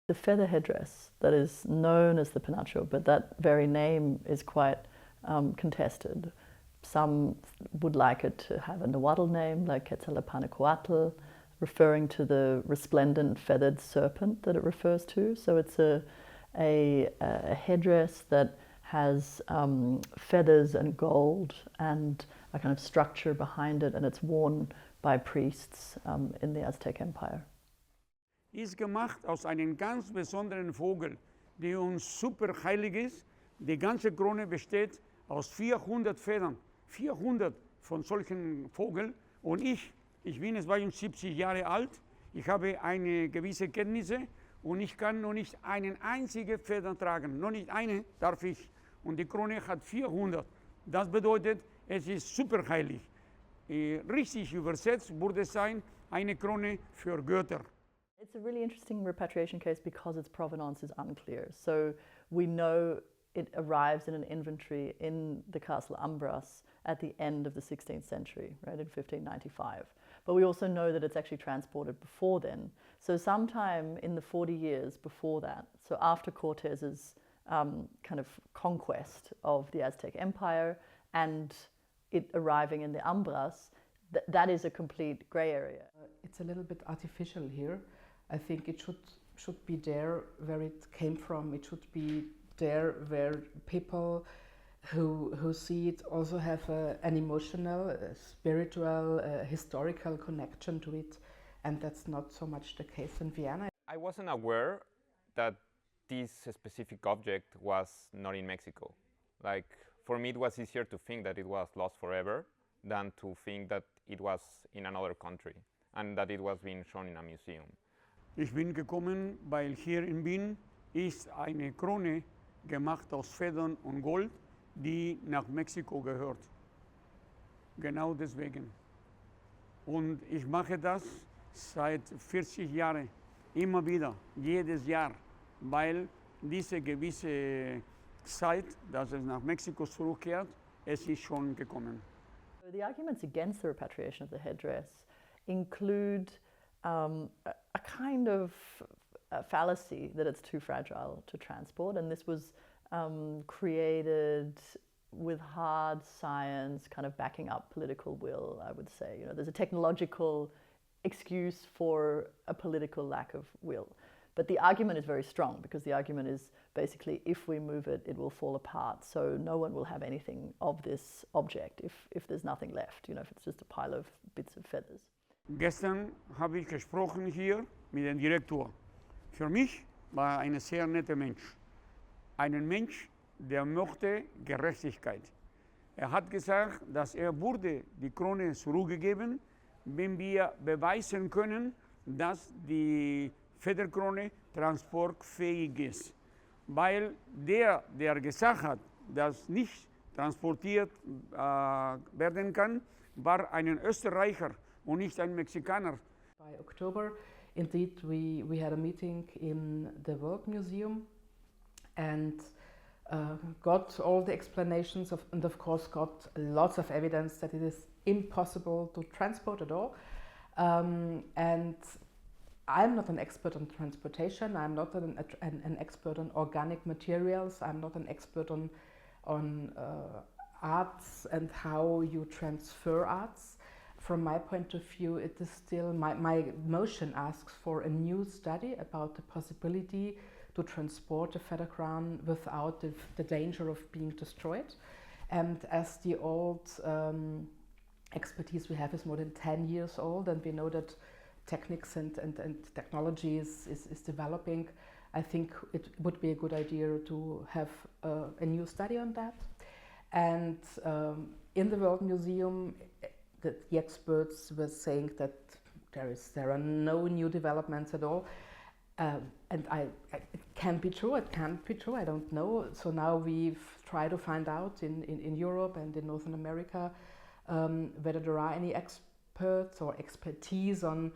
The feather headdress that is known as the Penacho, but that very name is quite contested. Some would like it to have a Nahuatl name, like Quetzalcoatl, referring to the resplendent feathered serpent that it refers to. So it's a headdress that has feathers and gold and a kind of structure behind it, and it's worn by priests in the Aztec Empire. Ist gemacht aus einem ganz besonderen Vogel, der uns super heilig ist. Die ganze Krone besteht aus 400 Federn, 400 von solchen Vögeln. Und ich bin 72 Jahre alt, ich habe eine gewisse Kenntnisse und ich kann noch nicht eine einzige Feder tragen, noch nicht eine darf ich. Und die Krone hat 400. Das bedeutet, es ist super heilig. Richtig übersetzt würde es sein, eine Krone für Götter. It's a really interesting repatriation case because its provenance is unclear. So we know it arrives in an inventory in the Castle Ambras at the end of the 16th century, right, in 1595. But we also know that it's actually transported before then. So sometime in the 40 years before that, so after Cortez's kind of conquest of the Aztec Empire and it arriving in the Ambras, that is a complete grey area. It's a little bit artificial here. I think it should be there where it came from. It should be there where people who see it also have an emotional, spiritual, historical connection to it, and that's not so much the case in Vienna. I wasn't aware that this specific object was not in Mexico. Like, for me it was easier to think that it was lost forever than to think that it was in another country and that it was being shown in a museum. Ich bin gekommen, weil hier in Wien ist eine Krone gemacht aus Federn und Gold, die nach Mexiko gehört. Genau deswegen. Und ich mache das seit 40 Jahren, immer wieder, jedes Jahr, weil diese gewisse Zeit, dass es nach Mexiko zurückkehrt, es ist schon gekommen. The arguments against the repatriation of the headdress include a kind of fallacy that it's too fragile to transport, and this was created with hard science kind of backing up political will, I would say. You know, there's a technological excuse for a political lack of will. But the argument is very strong because the argument is basically if we move it, it will fall apart. So no one will have anything of this object if there's nothing left, you know, if it's just a pile of bits of feathers. Gestern habe ich gesprochen hier mit dem Direktor. Für mich war er ein sehr netter Mensch. Ein Mensch, der möchte Gerechtigkeit. Er hat gesagt, dass würde die Krone zurückgegeben, wenn wir beweisen können, dass die Federkrone transportfähig ist. Weil der gesagt hat, dass nicht transportiert werden kann, war ein Österreicher und nicht ein Mexikaner. By October, indeed, we had a meeting in the World Museum and got all the explanations and of course got lots of evidence that it is impossible to transport at all. And I'm not an expert on transportation. I'm not an expert on organic materials. I'm not an expert on arts and how you transfer arts. From my point of view, it is still, my motion asks for a new study about the possibility to transport a feather crown without the danger of being destroyed. And as the old expertise we have is more than 10 years old, and we know that techniques and technology is developing, I think it would be a good idea to have a new study on that. And in the World Museum, the experts were saying that there are no new developments at all. And it can be true, it can't be true, I don't know. So now we've tried to find out in Europe and in Northern America whether there are any experts or expertise on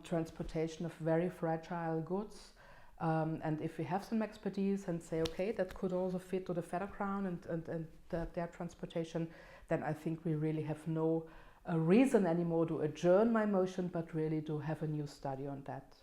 transportation of very fragile goods. And if we have some expertise and say, okay, that could also fit to the feather crown and their transportation, then I think we really have no reason anymore to adjourn my motion, but really to have a new study on that.